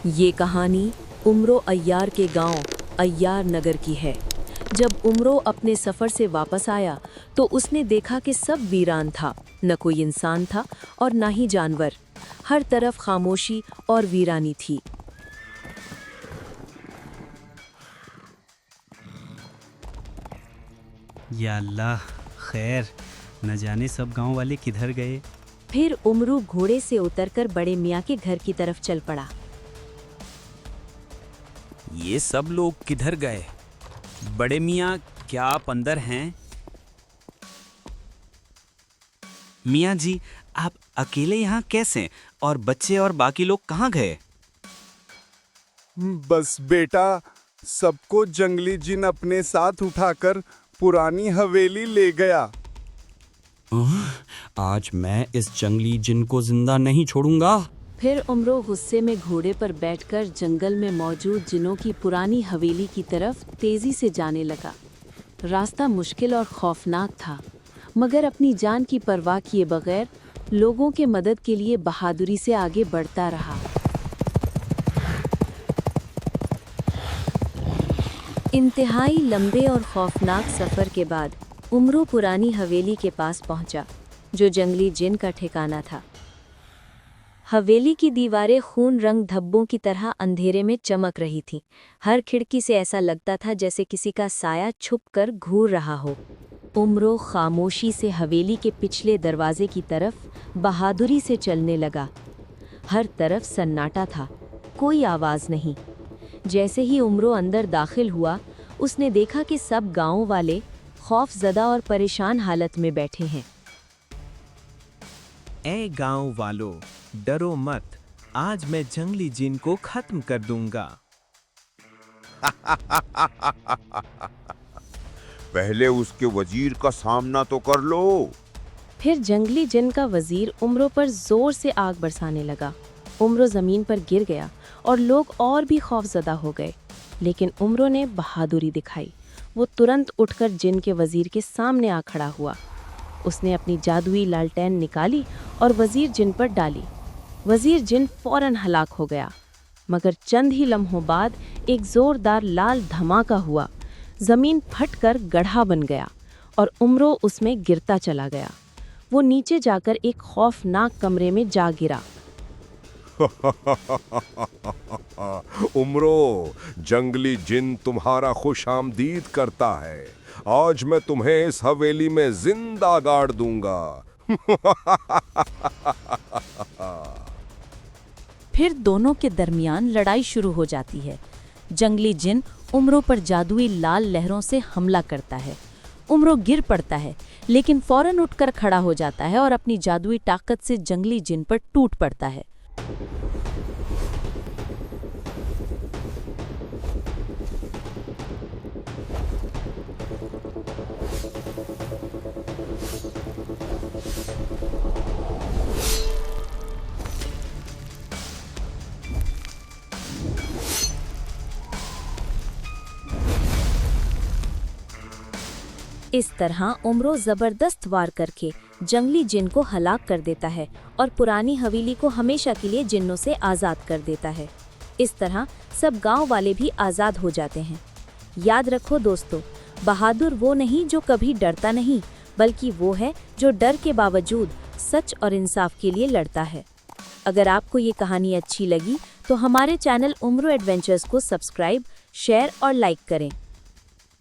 ये कहानी उमरो अय्यार के गांव अय्यार नगर की है। जब उमरो अपने सफ़र से वापस आया तो उसने देखा कि सब वीरान था, न कोई इंसान था और न ही जानवर। हर तरफ खामोशी और वीरानी थी। या अल्लाह, खैर, न जाने सब गांव वाले किधर गए। फिर उमरू घोड़े से उतरकर बड़े मियाँ के घर की तरफ चल पड़ा। ये सब लोग किधर गए? बड़े मियाँ, क्या आप अंदर हैं? मियाँ जी, आप अकेले यहाँ कैसे? और बच्चे और बाकी लोग कहाँ गए? बस बेटा, सबको जंगली जिन अपने साथ उठाकर पुरानी हवेली ले गया। आज मैं इस जंगली जिन को जिंदा नहीं छोड़ूंगा। फिर उमरो गुस्से में घोड़े पर बैठकर जंगल में मौजूद जिनों की पुरानी हवेली की तरफ तेजी से जाने लगा। रास्ता मुश्किल और खौफनाक था, मगर अपनी जान की परवाह किए बगैर लोगों के मदद के लिए बहादुरी से आगे बढ़ता रहा। इंतहाई लंबे और खौफनाक सफ़र के बाद उमरो पुरानी हवेली के पास पहुंचा, जो जंगली जिन का ठिकाना था। हवेली की दीवारें खून रंग धब्बों की तरह अंधेरे में चमक रही थीं। हर खिड़की से ऐसा लगता था जैसे किसी का साया छुपकर घूर रहा हो। उमरो खामोशी से हवेली के पिछले दरवाजे की तरफ बहादुरी से चलने लगा। हर तरफ सन्नाटा था, कोई आवाज़ नहीं। जैसे ही उमरो अंदर दाखिल हुआ, उसने देखा कि सब गांव वाले खौफजदा और परेशान हालत में बैठे हैं। ए गांव वालों, डरो मत, आज मैं जंगली जिन को खत्म कर दूंगा। पहले उसके वजीर का सामना तो कर लो। फिर जंगली जिन का वजीर उमरो पर जोर से आग बरसाने लगा। उमरो जमीन पर गिर गया और लोग और भी खौफजदा हो गए। लेकिन उमरो ने बहादुरी दिखाई। वो तुरंत उठकर जिन के वजीर के सामने आ खड़ा हुआ। उसने अपनी जादुई लालटेन निकाली और वजीर जिन पर डाली। वजीर जिन फौरन हलाक हो गया, मगर चंद ही लम्हों बाद एक जोरदार लाल धमाका हुआ। जमीन फटकर गड्ढा बन गया और उमरो उसमें गिरता चला गया। वो नीचे जाकर एक खौफनाक कमरे में जा गिरा। उमरो, जंगली जिन तुम्हारा खुशामदीद करता है। आज मैं तुम्हें इस हवेली में जिंदा गाड़ दूंगा। फिर दोनों के दरमियान लड़ाई शुरू हो जाती है। जंगली जिन उमरो पर जादुई लाल लहरों से हमला करता है। उमरो गिर पड़ता है, लेकिन फौरन उठकर खड़ा हो जाता है और अपनी जादुई ताकत से जंगली जिन पर टूट पड़ता है। इस तरह उमरो जबरदस्त वार करके जंगली जिन को हलाक कर देता है और पुरानी हवेली को हमेशा के लिए जिन्नों से आज़ाद कर देता है। इस तरह सब गांव वाले भी आज़ाद हो जाते हैं। याद रखो दोस्तों, बहादुर वो नहीं जो कभी डरता नहीं, बल्कि वो है जो डर के बावजूद सच और इंसाफ के लिए लड़ता है। अगर आपको ये कहानी अच्छी लगी तो हमारे चैनल उमरो एडवेंचर्स को सब्सक्राइब, शेयर और लाइक करें।